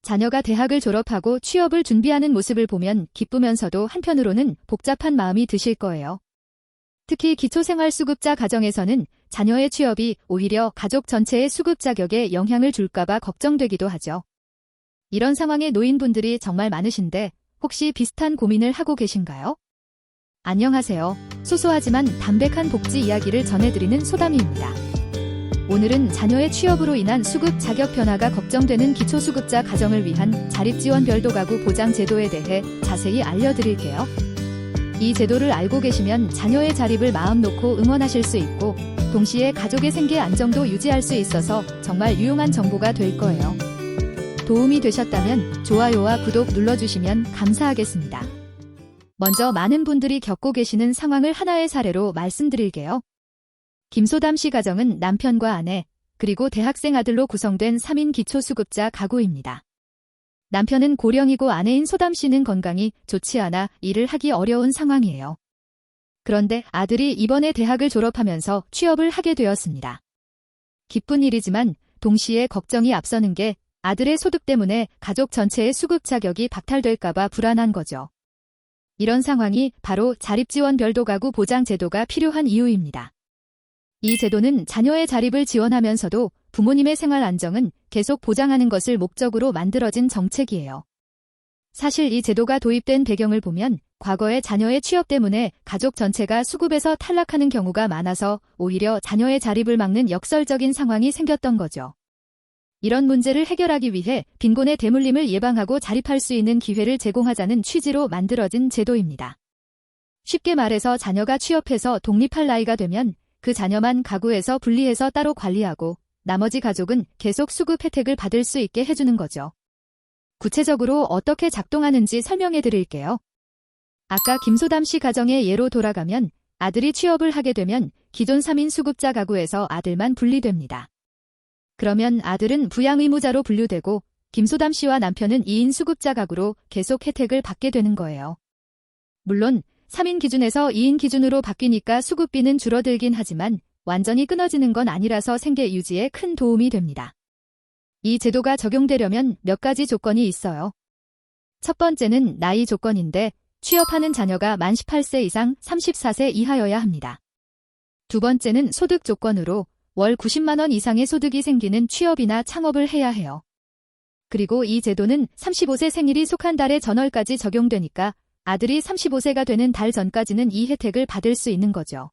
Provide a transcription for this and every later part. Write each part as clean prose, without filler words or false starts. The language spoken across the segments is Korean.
자녀가 대학을 졸업하고 취업을 준비하는 모습을 보면 기쁘면서도 한편으로는 복잡한 마음이 드실 거예요. 특히 기초생활수급자 가정에서는 자녀의 취업이 오히려 가족 전체의 수급 자격에 영향을 줄까봐 걱정되기도 하죠. 이런 상황에 놓인 분들이 정말 많으신데 혹시 비슷한 고민을 하고 계신가요? 안녕하세요. 소소하지만 담백한 복지 이야기를 전해드리는 소담이입니다. 오늘은 자녀의 취업으로 인한 수급 자격 변화가 걱정되는 기초수급자 가정을 위한 자립지원 별도가구 보장 제도에 대해 자세히 알려드릴게요. 이 제도를 알고 계시면 자녀의 자립을 마음 놓고 응원하실 수 있고 동시에 가족의 생계 안정도 유지할 수 있어서 정말 유용한 정보가 될 거예요. 도움이 되셨다면 좋아요와 구독 눌러주시면 감사하겠습니다. 먼저 많은 분들이 겪고 계시는 상황을 하나의 사례로 말씀드릴게요. 김소담 씨 가정은 남편과 아내, 그리고 대학생 아들로 구성된 3인 기초수급자 가구입니다. 남편은 고령이고 아내인 소담 씨는 건강이 좋지 않아 일을 하기 어려운 상황이에요. 그런데 아들이 이번에 대학을 졸업하면서 취업을 하게 되었습니다. 기쁜 일이지만 동시에 걱정이 앞서는 게 아들의 소득 때문에 가족 전체의 수급 자격이 박탈될까봐 불안한 거죠. 이런 상황이 바로 자립지원 별도가구 보장 제도가 필요한 이유입니다. 이 제도는 자녀의 자립을 지원하면서도 부모님의 생활 안정은 계속 보장하는 것을 목적으로 만들어진 정책이에요. 사실 이 제도가 도입된 배경을 보면 과거에 자녀의 취업 때문에 가족 전체가 수급에서 탈락하는 경우가 많아서 오히려 자녀의 자립을 막는 역설적인 상황이 생겼던 거죠. 이런 문제를 해결하기 위해 빈곤의 대물림을 예방하고 자립할 수 있는 기회를 제공하자는 취지로 만들어진 제도입니다. 쉽게 말해서 자녀가 취업해서 독립할 나이가 되면 그 자녀만 가구에서 분리해서 따로 관리하고 나머지 가족은 계속 수급 혜택을 받을 수 있게 해주는 거죠. 구체적으로 어떻게 작동하는지 설명해 드릴게요. 아까 김소담 씨 가정의 예로 돌아가면 아들이 취업을 하게 되면 기존 3인 수급자 가구에서 아들만 분리됩니다. 그러면 아들은 부양 의무자로 분류되고 김소담 씨와 남편은 2인 수급자 가구로 계속 혜택을 받게 되는 거예요. 물론 3인 기준에서 2인 기준으로 바뀌니까 수급비는 줄어들긴 하지만 완전히 끊어지는 건 아니라서 생계 유지에 큰 도움이 됩니다. 이 제도가 적용되려면 몇 가지 조건이 있어요. 첫 번째는 나이 조건인데 취업하는 자녀가 만 18세 이상 34세 이하여야 합니다. 두 번째는 소득 조건으로 월 90만 원 이상의 소득이 생기는 취업이나 창업을 해야 해요. 그리고 이 제도는 35세 생일이 속한 달의 전월까지 적용되니까 아들이 35세가 되는 달 전까지는 이 혜택을 받을 수 있는 거죠.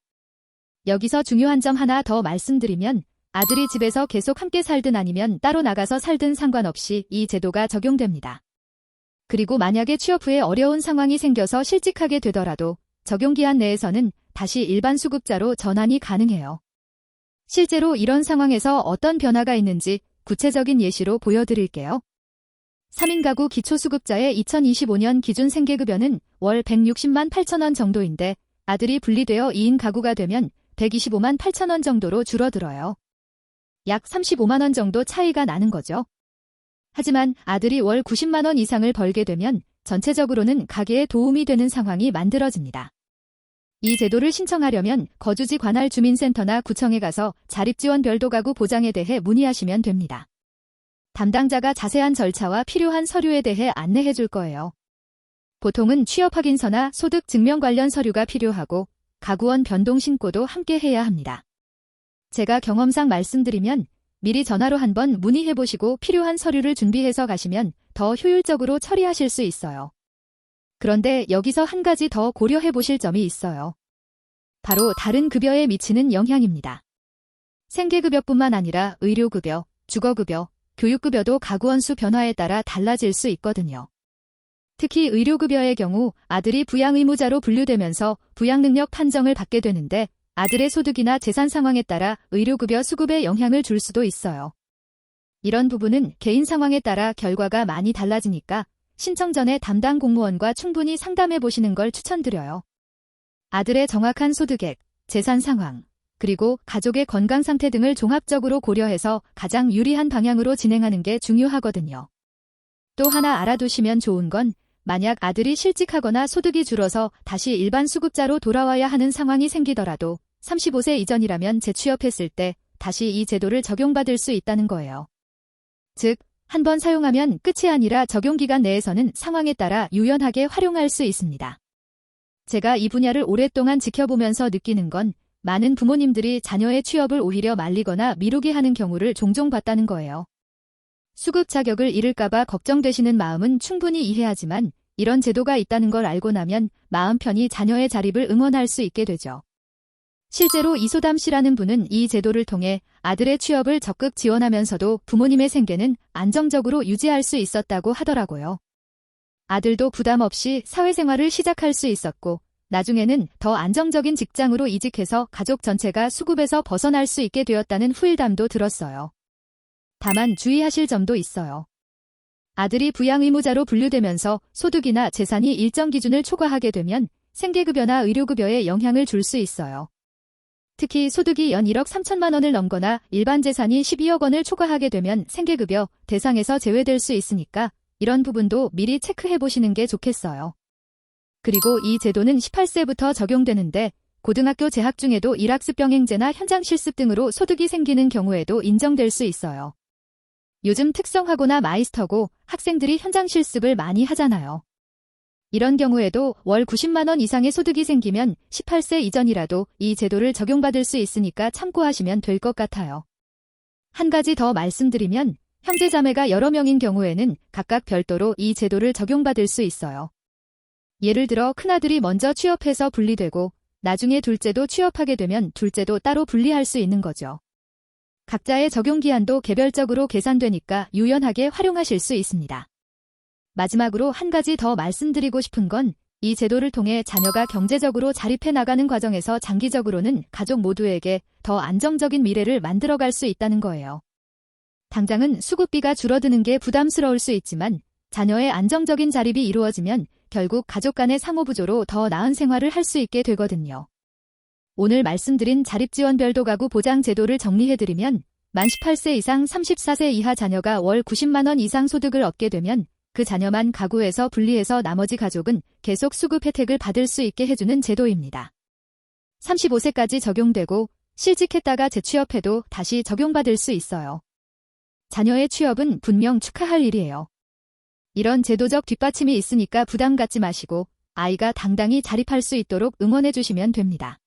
여기서 중요한 점 하나 더 말씀드리면 아들이 집에서 계속 함께 살든 아니면 따로 나가서 살든 상관없이 이 제도가 적용됩니다. 그리고 만약에 취업 후에 어려운 상황이 생겨서 실직하게 되더라도 적용기한 내에서는 다시 일반 수급자로 전환이 가능해요. 실제로 이런 상황에서 어떤 변화가 있는지 구체적인 예시로 보여드릴게요. 3인 가구 기초수급자의 2025년 기준 생계급여는 월 160만 8천 원 정도인데 아들이 분리되어 2인 가구가 되면 125만 8천 원 정도로 줄어들어요. 약 35만 원 정도 차이가 나는 거죠. 하지만 아들이 월 90만 원 이상을 벌게 되면 전체적으로는 가계에 도움이 되는 상황이 만들어집니다. 이 제도를 신청하려면 거주지 관할 주민센터나 구청에 가서 자립지원 별도가구 보장에 대해 문의하시면 됩니다. 담당자가 자세한 절차와 필요한 서류에 대해 안내해 줄 거예요. 보통은 취업 확인서나 소득 증명 관련 서류가 필요하고 가구원 변동 신고도 함께 해야 합니다. 제가 경험상 말씀드리면 미리 전화로 한번 문의해 보시고 필요한 서류를 준비해서 가시면 더 효율적으로 처리하실 수 있어요. 그런데 여기서 한 가지 더 고려해 보실 점이 있어요. 바로 다른 급여에 미치는 영향입니다. 생계급여뿐만 아니라 의료급여, 주거급여, 교육급여도 가구원 수 변화에 따라 달라질 수 있거든요. 특히 의료급여의 경우 아들이 부양의무자로 분류되면서 부양능력 판정을 받게 되는데 아들의 소득이나 재산 상황에 따라 의료급여 수급에 영향을 줄 수도 있어요. 이런 부분은 개인 상황에 따라 결과가 많이 달라지니까 신청 전에 담당 공무원과 충분히 상담해 보시는 걸 추천드려요. 아들의 정확한 소득액, 재산 상황, 그리고 가족의 건강 상태 등을 종합적으로 고려해서 가장 유리한 방향으로 진행하는 게 중요하거든요. 또 하나 알아두시면 좋은 건 만약 아들이 실직하거나 소득이 줄어서 다시 일반 수급자로 돌아와야 하는 상황이 생기더라도 35세 이전이라면 재취업했을 때 다시 이 제도를 적용받을 수 있다는 거예요. 즉, 한번 사용하면 끝이 아니라 적용기간 내에서는 상황에 따라 유연하게 활용할 수 있습니다. 제가 이 분야를 오랫동안 지켜보면서 느끼는 건 많은 부모님들이 자녀의 취업을 오히려 말리거나 미루게 하는 경우를 종종 봤다는 거예요. 수급 자격을 잃을까봐 걱정되시는 마음은 충분히 이해하지만 이런 제도가 있다는 걸 알고 나면 마음 편히 자녀의 자립을 응원할 수 있게 되죠. 실제로 이소담 씨라는 분은 이 제도를 통해 아들의 취업을 적극 지원하면서도 부모님의 생계는 안정적으로 유지할 수 있었다고 하더라고요. 아들도 부담 없이 사회생활을 시작할 수 있었고 나중에는 더 안정적인 직장으로 이직해서 가족 전체가 수급에서 벗어날 수 있게 되었다는 후일담도 들었어요. 다만 주의하실 점도 있어요. 아들이 부양의무자로 분류되면서 소득이나 재산이 일정 기준을 초과하게 되면 생계급여나 의료급여에 영향을 줄 수 있어요. 특히 소득이 연 1억 3천만 원을 넘거나 일반 재산이 12억 원을 초과하게 되면 생계급여 대상에서 제외될 수 있으니까 이런 부분도 미리 체크해보시는 게 좋겠어요. 그리고 이 제도는 18세부터 적용되는데 고등학교 재학 중에도 일학습 병행제나 현장 실습 등으로 소득이 생기는 경우에도 인정될 수 있어요. 요즘 특성화고나 마이스터고 학생들이 현장 실습을 많이 하잖아요. 이런 경우에도 월 90만 원 이상의 소득이 생기면 18세 이전이라도 이 제도를 적용받을 수 있으니까 참고하시면 될 것 같아요. 한 가지 더 말씀드리면 형제 자매가 여러 명인 경우에는 각각 별도로 이 제도를 적용받을 수 있어요. 예를 들어 큰아들이 먼저 취업해서 분리되고 나중에 둘째도 취업하게 되면 둘째도 따로 분리할 수 있는 거죠. 각자의 적용기한도 개별적으로 계산되니까 유연하게 활용하실 수 있습니다. 마지막으로 한 가지 더 말씀드리고 싶은 건 이 제도를 통해 자녀가 경제적으로 자립해 나가는 과정에서 장기적으로는 가족 모두에게 더 안정적인 미래를 만들어갈 수 있다는 거예요. 당장은 수급비가 줄어드는 게 부담스러울 수 있지만 자녀의 안정적인 자립이 이루어지면 결국 가족 간의 상호부조로 더 나은 생활을 할 수 있게 되거든요. 오늘 말씀드린 자립지원별도 가구 보장 제도를 정리해드리면 만 18세 이상 34세 이하 자녀가 월 90만 원 이상 소득을 얻게 되면 그 자녀만 가구에서 분리해서 나머지 가족은 계속 수급 혜택을 받을 수 있게 해주는 제도입니다. 35세까지 적용되고 실직했다가 재취업해도 다시 적용받을 수 있어요. 자녀의 취업은 분명 축하할 일이에요. 이런 제도적 뒷받침이 있으니까 부담 갖지 마시고 아이가 당당히 자립할 수 있도록 응원해 주시면 됩니다.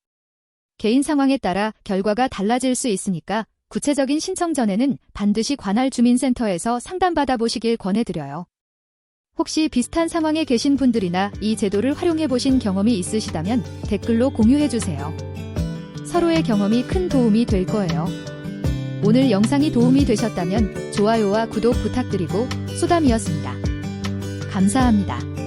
개인 상황에 따라 결과가 달라질 수 있으니까 구체적인 신청 전에는 반드시 관할 주민센터에서 상담받아 보시길 권해드려요. 혹시 비슷한 상황에 계신 분들이나 이 제도를 활용해 보신 경험이 있으시다면 댓글로 공유해 주세요. 서로의 경험이 큰 도움이 될 거예요. 오늘 영상이 도움이 되셨다면 좋아요와 구독 부탁드리고 소담이었습니다. 감사합니다.